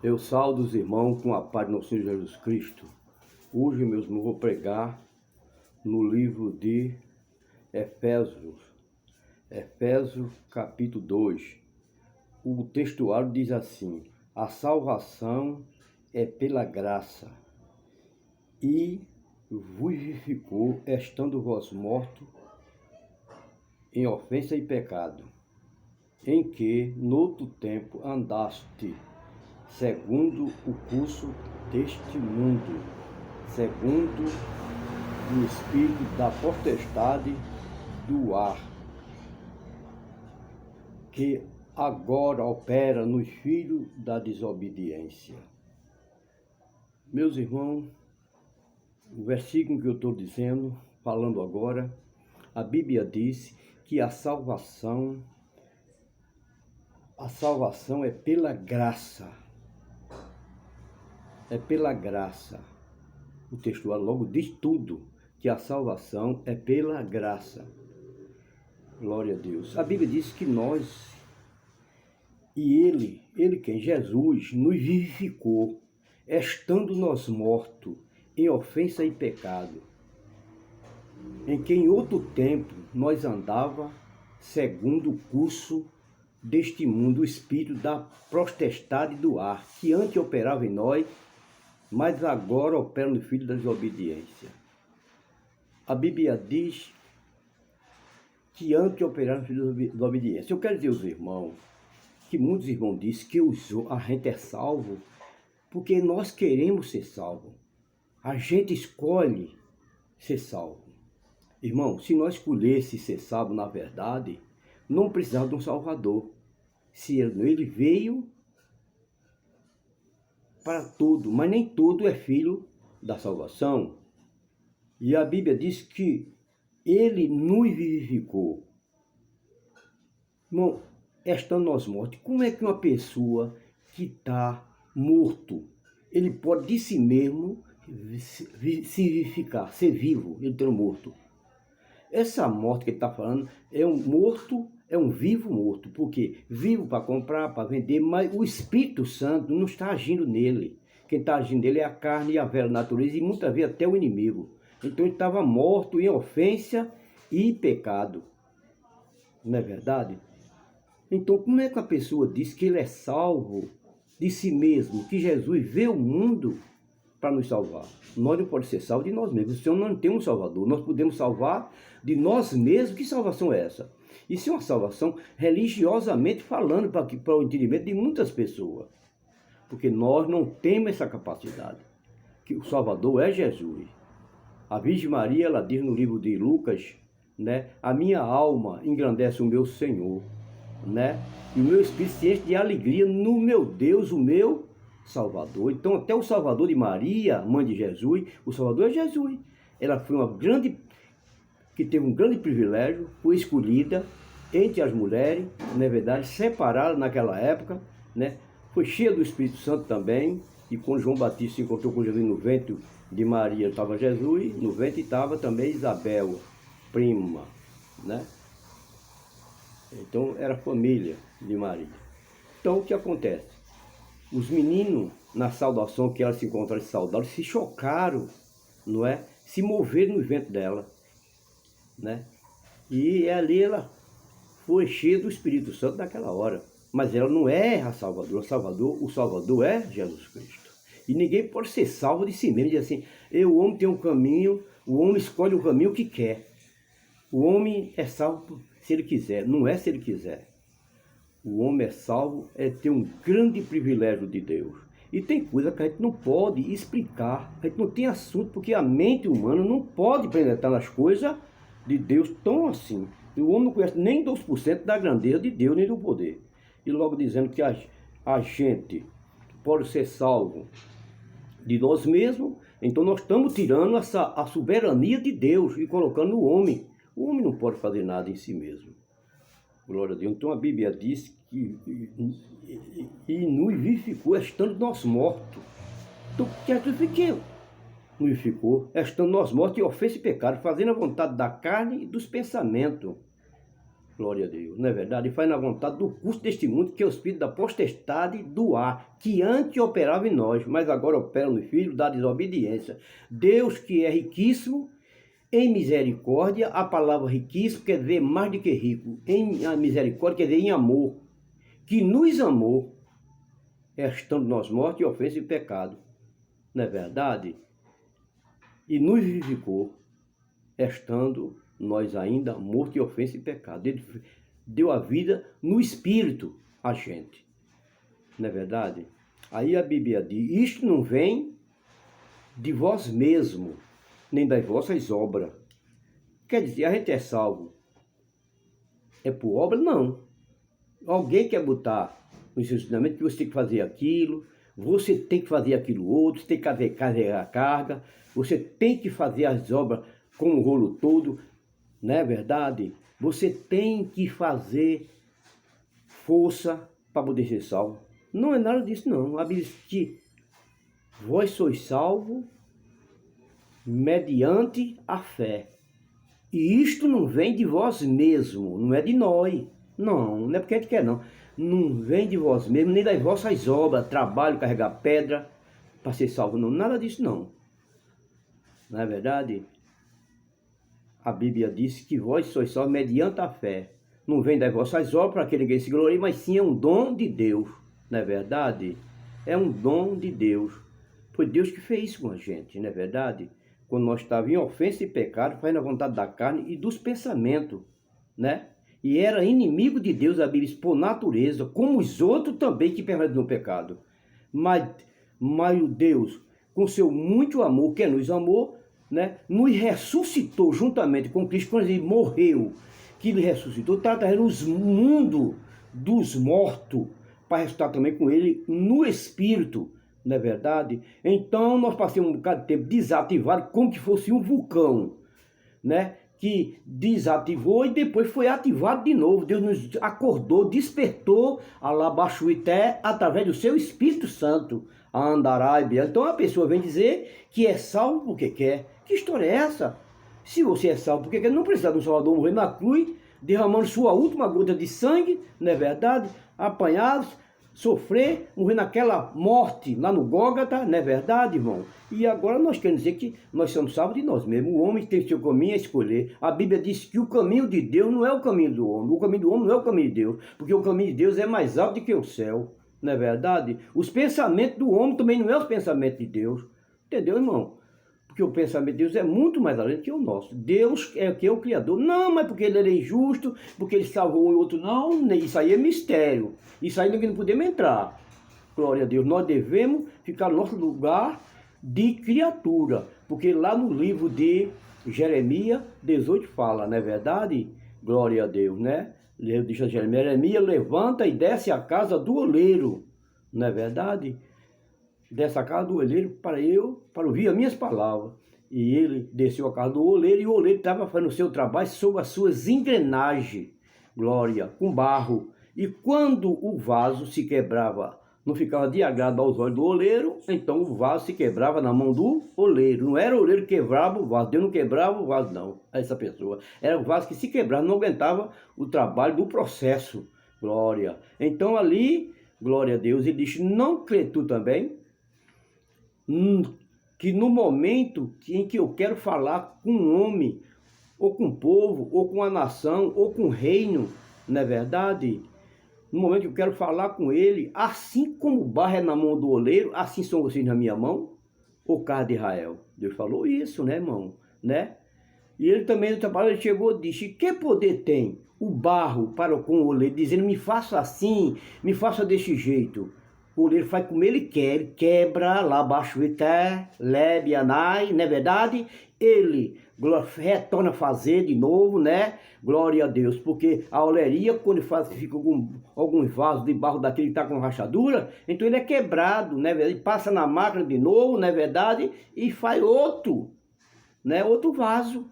Eu saldo os irmãos com a paz do nosso Senhor Jesus Cristo. Hoje, meus irmãos, vou pregar no livro de Efésios, capítulo 2. O textuário diz assim: a salvação é pela graça, e vos vivificou, estando vós mortos em ofensa e pecado, em que, noutro tempo, andaste segundo o curso deste mundo, segundo o espírito da potestade do ar, que agora opera nos filhos da desobediência. Meus irmãos, o versículo que eu estou dizendo, falando agora, a Bíblia diz que a salvação é pela graça. É pela graça. O textual logo diz tudo, que a salvação é pela graça. Glória a Deus. A Bíblia diz que nós, e Ele quem? Jesus, nos vivificou, estando nós mortos em ofensa e pecado, em que em outro tempo nós andava segundo o curso deste mundo, o espírito da potestade do ar, que antes operava em nós, mas agora opera no filho da desobediência. A Bíblia diz que antes operava no filho da desobediência. Eu quero dizer aos irmãos, que muitos irmãos dizem que a gente é salvo porque nós queremos ser salvos. A gente escolhe ser salvo. Irmão, se nós escolhesse ser salvo na verdade, não precisava de um Salvador. Se ele veio para tudo, mas nem todo é filho da salvação. E a Bíblia diz que ele nos vivificou. Irmão, estando nós mortos, como é que uma pessoa que está morto, ele pode de si mesmo se vivificar, ser vivo, ele ter morto? Essa morte que ele está falando é um morto, é um vivo morto, porque vivo para comprar, para vender, mas o Espírito Santo não está agindo nele. Quem está agindo nele é a carne e a velha natureza, e muitas vezes até o inimigo. Então ele estava morto em ofensa e pecado. Não é verdade? Então como é que a pessoa diz que ele é salvo de si mesmo, que Jesus veio ao mundo para nos salvar? Nós não podemos ser salvos de nós mesmos. O Senhor não tem um Salvador. Nós podemos salvar de nós mesmos. Que salvação é essa? Isso é uma salvação religiosamente falando para o entendimento de muitas pessoas. Porque nós não temos essa capacidade. Que o Salvador é Jesus. A Virgem Maria, ela diz no livro de Lucas, né? A minha alma engrandece o meu Senhor, né? E o meu espírito se enche de alegria no meu Deus, o meu Salvador. Então até o Salvador de Maria, mãe de Jesus, o Salvador é Jesus. Ela foi que teve um grande privilégio, foi escolhida entre as mulheres, na verdade, separada naquela época, né? Foi cheia do Espírito Santo também, e quando João Batista se encontrou com Jesus no ventre de Maria, estava Jesus, no ventre estava também Isabel, prima, né? Então era a família de Maria. Então o que acontece? Os meninos, na saudação que elas se encontraram e saudaram, se chocaram, não é? Se moveram no ventre dela, né? E ali ela foi cheia do Espírito Santo naquela hora. Mas ela não é a Salvador. O Salvador é Jesus Cristo. E ninguém pode ser salvo de si mesmo. Diz assim, o homem tem um caminho, o homem escolhe o caminho que quer. O homem é salvo se ele quiser, não é se ele quiser. O homem é salvo, é ter um grande privilégio de Deus. E tem coisa que a gente não pode explicar, a gente não tem assunto, porque a mente humana não pode penetrar nas coisas de Deus tão assim. E o homem não conhece nem 2% da grandeza de Deus, nem do poder. E logo dizendo que a gente pode ser salvo de nós mesmos, então nós estamos tirando a soberania de Deus e colocando no homem. O homem não pode fazer nada em si mesmo. Glória a Deus. Então a Bíblia diz que e nos vivificou, estando nós mortos. Então o que é que nos vivificou? Estando nós mortos em ofensa e pecado, fazendo a vontade da carne e dos pensamentos. Glória a Deus, não é verdade? E faz na vontade do curso deste mundo, que é o espírito da potestade do ar, que antes operava em nós, mas agora opera no Filho da desobediência. Deus, que é riquíssimo em misericórdia, a palavra riquíssimo quer dizer mais do que rico, em misericórdia quer dizer em amor, que nos amou, estando nós mortos e ofensa e pecado, não é verdade? E nos vivificou, estando nós ainda mortos e ofensa e pecado. Ele deu a vida no Espírito a gente, não é verdade? Aí a Bíblia diz, isto não vem de vós mesmo, nem das vossas obras. Quer dizer, a gente é salvo. É por obra? Não. Alguém quer botar no seu ensinamento que você tem que fazer aquilo, você tem que fazer aquilo outro, você tem que carregar a carga, você tem que fazer as obras com o rolo todo, não é verdade? Você tem que fazer força para poder ser salvo. Não é nada disso, não. A Bíblia diz que vós sois salvos mediante a fé. E isto não vem de vós mesmo, não é de nós. Não é porque a gente quer, não. Não vem de vós mesmo, nem das vossas obras, trabalho, carregar pedra para ser salvo, não. Nada disso, não. Não é verdade? A Bíblia diz que vós sois salvos mediante a fé. Não vem das vossas obras para que ninguém se glorie, mas sim é um dom de Deus. Não é verdade? É um dom de Deus. Foi Deus que fez isso com a gente, não é verdade? Quando nós estávamos em ofensa e pecado, fazendo a vontade da carne e dos pensamentos, né? E era inimigo de Deus, a Bíblia diz, por natureza, como os outros também que permanecem no pecado. Mas o Deus, com seu muito amor, que nos amou, né, nos ressuscitou juntamente com Cristo, quando ele morreu, que ele ressuscitou, está trazendo os mundos dos mortos, para ressuscitar também com ele no Espírito, não é verdade? Então nós passamos um bocado de tempo desativado, como que fosse um vulcão, né? Que desativou e depois foi ativado de novo. Deus nos acordou, despertou a Labachuité através do seu Espírito Santo, a Andarai. Então a pessoa vem dizer que é salvo porque quer. Que história é essa? Se você é salvo porque quer, não precisa de um Salvador morrer na cruz, derramando sua última gota de sangue, não é verdade? Apanhados, sofrer, morrer naquela morte lá no Gólgota, não é verdade, irmão? E agora nós queremos dizer que nós somos salvos de nós mesmos. O homem tem seu caminho a escolher. A Bíblia diz que o caminho de Deus não é o caminho do homem. O caminho do homem não é o caminho de Deus, porque o caminho de Deus é mais alto do que o céu, não é verdade? Os pensamentos do homem também não é os pensamentos de Deus. Entendeu, irmão? Porque o pensamento de Deus é muito mais além do que o nosso. Deus é o que é o Criador. Não, mas porque ele era injusto, porque ele salvou um e outro. Não, isso aí é mistério. Isso aí não podemos entrar. Glória a Deus. Nós devemos ficar no nosso lugar de criatura. Porque lá no livro de Jeremias 18 fala, não é verdade? Glória a Deus, né? Diz a Jeremias, levanta e desce a casa do oleiro. Não é verdade? Dessa casa do oleiro para ouvir as minhas palavras. E ele desceu a casa do oleiro e o oleiro estava fazendo o seu trabalho sobre as suas engrenagens, glória, com barro. E quando o vaso se quebrava, não ficava de agrado aos olhos do oleiro, então o vaso se quebrava na mão do oleiro. Não era o oleiro que quebrava o vaso, Deus não quebrava o vaso não, essa pessoa. Era o vaso que se quebrava, não aguentava o trabalho do processo, glória. Então ali, glória a Deus, ele diz, não crê tu também? Que no momento em que eu quero falar com um homem, ou com um povo, ou com a nação, ou com um reino, não é verdade? No momento que eu quero falar com ele, assim como o barro é na mão do oleiro, assim são vocês na minha mão, o carro de Israel. Deus falou isso, né, irmão? Né? E ele também, no trabalho, ele chegou e disse, que poder tem o barro para com o oleiro, dizendo, me faça assim, me faça desse jeito. O oleiro faz como ele quer, ele quebra lá abaixo, lebe, anai, não é verdade? Ele retorna a fazer de novo, né? Glória a Deus, porque a oleria, quando faz, fica alguns vasos de barro daquele que está com rachadura, então ele é quebrado, né? Ele passa na máquina de novo, não é verdade? E faz outro, né? Outro vaso.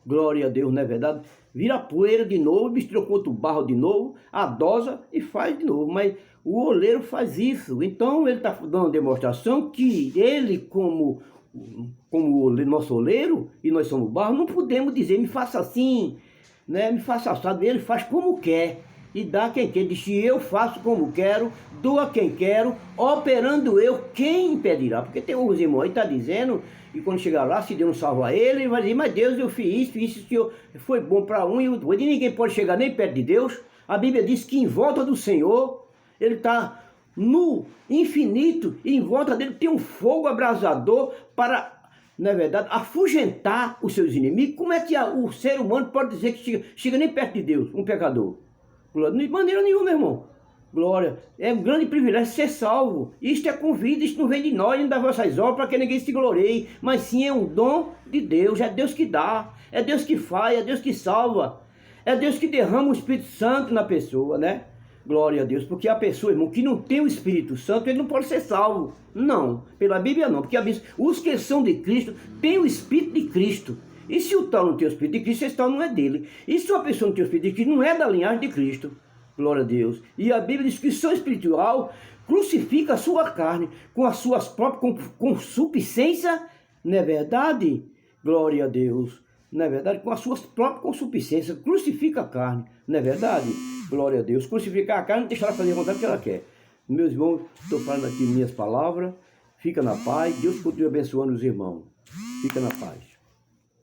Glória a Deus, não é verdade? Vira poeira de novo, mistura com outro barro de novo, adosa e faz de novo. Mas o oleiro faz isso. Então ele está dando uma demonstração que ele, como o nosso oleiro, e nós somos barro, não podemos dizer, me faça assim, né? Me faça assado. Ele faz como quer e dá a quem quer. Diz que eu faço como quero, dou a quem quero, operando eu, quem impedirá? Porque tem uns irmãos aí que tá dizendo, e quando chegar lá, se Deus não salvar ele vai dizer, mas Deus, eu fiz isso, que foi bom para um e outro. E ninguém pode chegar nem perto de Deus. A Bíblia diz que em volta do Senhor, ele está no infinito, e em volta dele tem um fogo abrasador para, na verdade, afugentar os seus inimigos. Como é que o ser humano pode dizer que chega nem perto de Deus, um pecador? Glória, de maneira nenhuma, meu irmão. Glória, é um grande privilégio ser salvo. Isto é convite, isto não vem de nós, nem das vossas obras, para que ninguém se glorie, mas sim é um dom de Deus, é Deus que dá, é Deus que faz, é Deus que salva, é Deus que derrama o Espírito Santo na pessoa, né? Glória a Deus, porque a pessoa, irmão, que não tem o Espírito Santo, ele não pode ser salvo. Não, pela Bíblia não, porque a Bíblia, os que são de Cristo têm o Espírito de Cristo. E se o tal não tem o Espírito de Cristo, esse tal não é dele. E se uma pessoa não tem o Espírito de Cristo, não é da linhagem de Cristo. Glória a Deus. E a Bíblia diz que o seu espiritual crucifica a sua carne com as suas próprias concupiscências, não é verdade? Glória a Deus. Não é verdade? Com as suas próprias concupiscências, crucifica a carne, não é verdade? Glória a Deus. Crucificar a carne, não deixa ela fazer a vontade que ela quer. Meus irmãos, estou falando aqui minhas palavras. Fica na paz. Deus continue abençoando os irmãos. Fica na paz.